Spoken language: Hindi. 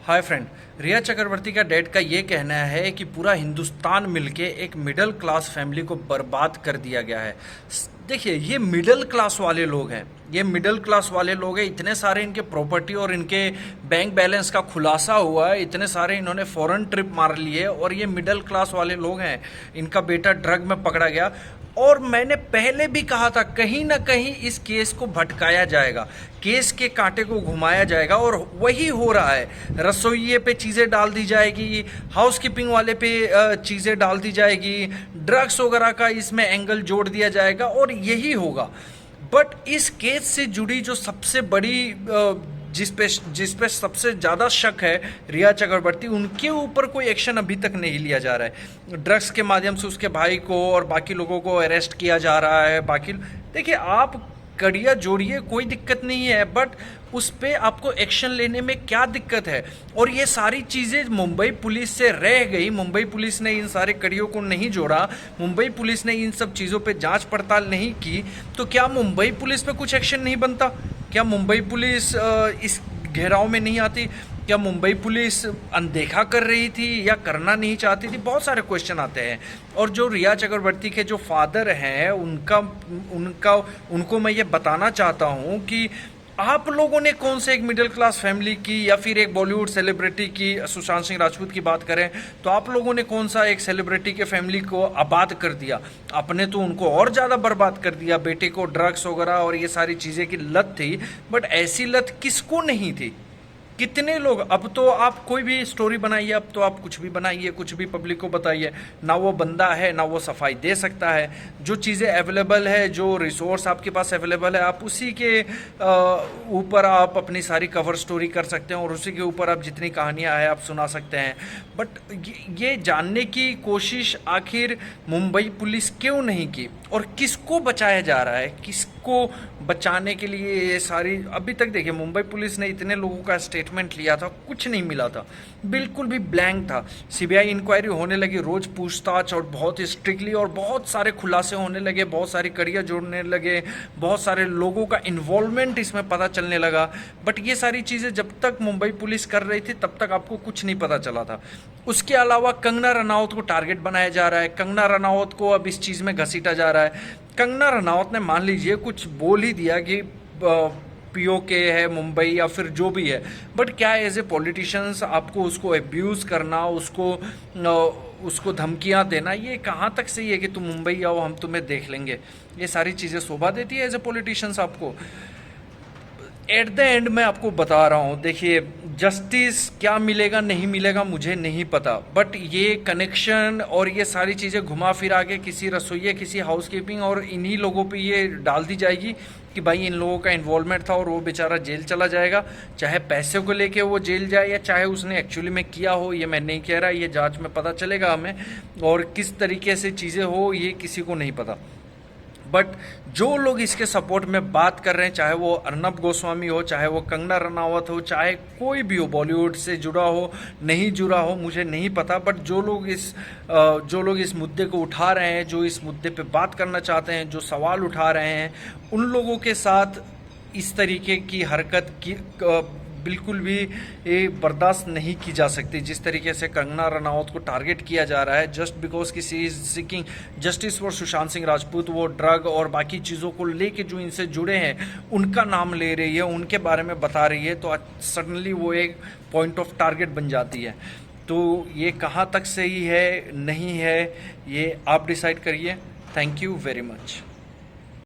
Hi friend. रिया चक्रवर्ती का डैड का ये कहना है कि पूरा हिंदुस्तान मिलके एक मिडिल क्लास फैमिली को बर्बाद कर दिया गया है। देखिए, ये मिडिल क्लास वाले लोग हैं, ये मिडिल क्लास वाले लोग हैं। इतने सारे इनके प्रॉपर्टी और इनके बैंक बैलेंस का खुलासा हुआ है, इतने सारे इन्होंने फॉरेन ट्रिप मार लिए और ये मिडिल क्लास वाले लोग हैं। इनका बेटा ड्रग में पकड़ा गया और मैंने पहले भी कहा था कहीं ना कहीं इस केस को भटकाया जाएगा, केस के कांटे को घुमाया जाएगा और वही हो रहा है। रसोइये पे चीज़ें डाल दी जाएगी, हाउसकीपिंग वाले पे चीज़ें डाल दी जाएगी, ड्रग्स वगैरह का इसमें एंगल जोड़ दिया जाएगा और यही होगा। बट इस केस से जुड़ी जो सबसे बड़ी जिस पे सबसे ज़्यादा शक है रिया चक्रवर्ती, उनके ऊपर कोई एक्शन अभी तक नहीं लिया जा रहा है। ड्रग्स के माध्यम से उसके भाई को और बाकी लोगों को अरेस्ट किया जा रहा है। बाकी देखिए, आप कड़िया जोड़िए, कोई दिक्कत नहीं है, बट उस पर आपको एक्शन लेने में क्या दिक्कत है। और ये सारी चीज़ें मुंबई पुलिस से रह गई, मुंबई पुलिस ने इन सारे कड़ियों को नहीं जोड़ा, मुंबई पुलिस ने इन सब चीज़ों पे जांच पड़ताल नहीं की, तो क्या मुंबई पुलिस पे कुछ एक्शन नहीं बनता? क्या मुंबई पुलिस इस घेराव में नहीं आती? क्या मुंबई पुलिस अनदेखा कर रही थी या करना नहीं चाहती थी? बहुत सारे क्वेश्चन आते हैं। और जो रिया चक्रवर्ती के जो फादर हैं, उनको मैं ये बताना चाहता हूँ कि आप लोगों ने कौन से एक मिडिल क्लास फैमिली की या फिर एक बॉलीवुड सेलिब्रिटी की, सुशांत सिंह राजपूत की बात करें तो आप लोगों ने कौन सा एक सेलिब्रिटी के फैमिली को आबाद कर दिया? आपने तो उनको और ज़्यादा बर्बाद कर दिया। बेटे को ड्रग्स वगैरह और ये सारी चीज़ें की लत थी, बट ऐसी लत किसको नहीं थी? कितने लोग। अब तो आप कोई भी स्टोरी बनाइए, अब तो आप कुछ भी बनाइए, कुछ भी पब्लिक को बताइए, ना वो बंदा है ना वो सफाई दे सकता है। जो चीज़ें अवेलेबल है, जो रिसोर्स आपके पास अवेलेबल है, आप उसी के ऊपर आप अपनी सारी कवर स्टोरी कर सकते हैं और उसी के ऊपर आप जितनी कहानियां हैं आप सुना सकते हैं। बट ये जानने की कोशिश आखिर मुंबई पुलिस क्यों नहीं की और किसको बचाया जा रहा है, किसको बचाने के लिए ये सारी। अभी तक देखिए, मुंबई पुलिस ने इतने लोगों का स्टेटमेंट लिया था, कुछ नहीं मिला था, बिल्कुल भी ब्लैंक था। सीबीआई इंक्वायरी होने लगी, रोज पूछताछ और बहुत स्ट्रिक्टली, और बहुत सारे खुलासे होने लगे, बहुत सारी कड़ियाँ जोड़ने लगे, बहुत सारे लोगों का इन्वॉल्वमेंट इसमें पता चलने लगा। बट ये सारी चीज़ें जब तक मुंबई पुलिस कर रही थी तब तक आपको कुछ नहीं पता चला था। उसके अलावा कंगना रनावत को टारगेट बनाया जा रहा है, कंगना रनावत को अब इस चीज़ में घसीटा जा रहा है। कंगना रनावत ने मान लीजिए कुछ बोल ही दिया कि पीओके है मुंबई या फिर जो भी है, बट क्या एज ए पॉलिटिशियंस आपको उसको एब्यूज़ करना, उसको धमकियां देना, ये कहाँ तक सही है कि तुम मुंबई आओ हम तुम्हें देख लेंगे? ये सारी चीज़ें शोभा देती है एज ए पॉलिटिशियंस आपको? एट द एंड मैं आपको बता रहा हूँ, देखिए, जस्टिस क्या मिलेगा नहीं मिलेगा मुझे नहीं पता, बट ये कनेक्शन और ये सारी चीज़ें घुमा फिरा के किसी रसोइये, किसी हाउसकीपिंग और इन्हीं लोगों पे ये डाल दी जाएगी कि भाई इन लोगों का इन्वॉल्वमेंट था और वो बेचारा जेल चला जाएगा। चाहे पैसे को लेके वो जेल जाए या चाहे उसने एक्चुअली में किया हो, ये मैं नहीं कह रहा, ये जांच में पता चलेगा हमें, और किस तरीके से चीज़ें हो ये किसी को नहीं पता। बट जो लोग इसके सपोर्ट में बात कर रहे हैं, चाहे वो अर्नब गोस्वामी हो, चाहे वो कंगना रनावत हो, चाहे कोई भी हो बॉलीवुड से जुड़ा हो नहीं जुड़ा हो मुझे नहीं पता, बट जो लोग इस मुद्दे को उठा रहे हैं, जो इस मुद्दे पे बात करना चाहते हैं, जो सवाल उठा रहे हैं, उन लोगों के साथ इस तरीके की हरकत की बिल्कुल भी ये बर्दाश्त नहीं की जा सकती। जिस तरीके से कंगना रनावत को टारगेट किया जा रहा है जस्ट बिकॉज कि she is seeking justice for Sushant Singh Rajput, वो ड्रग और बाकी चीज़ों को लेके जो इनसे जुड़े हैं उनका नाम ले रही है, उनके बारे में बता रही है, तो सडनली वो एक पॉइंट ऑफ टारगेट बन जाती है। तो ये कहाँ तक सही है नहीं है ये आप डिसाइड करिए। Thank you very much.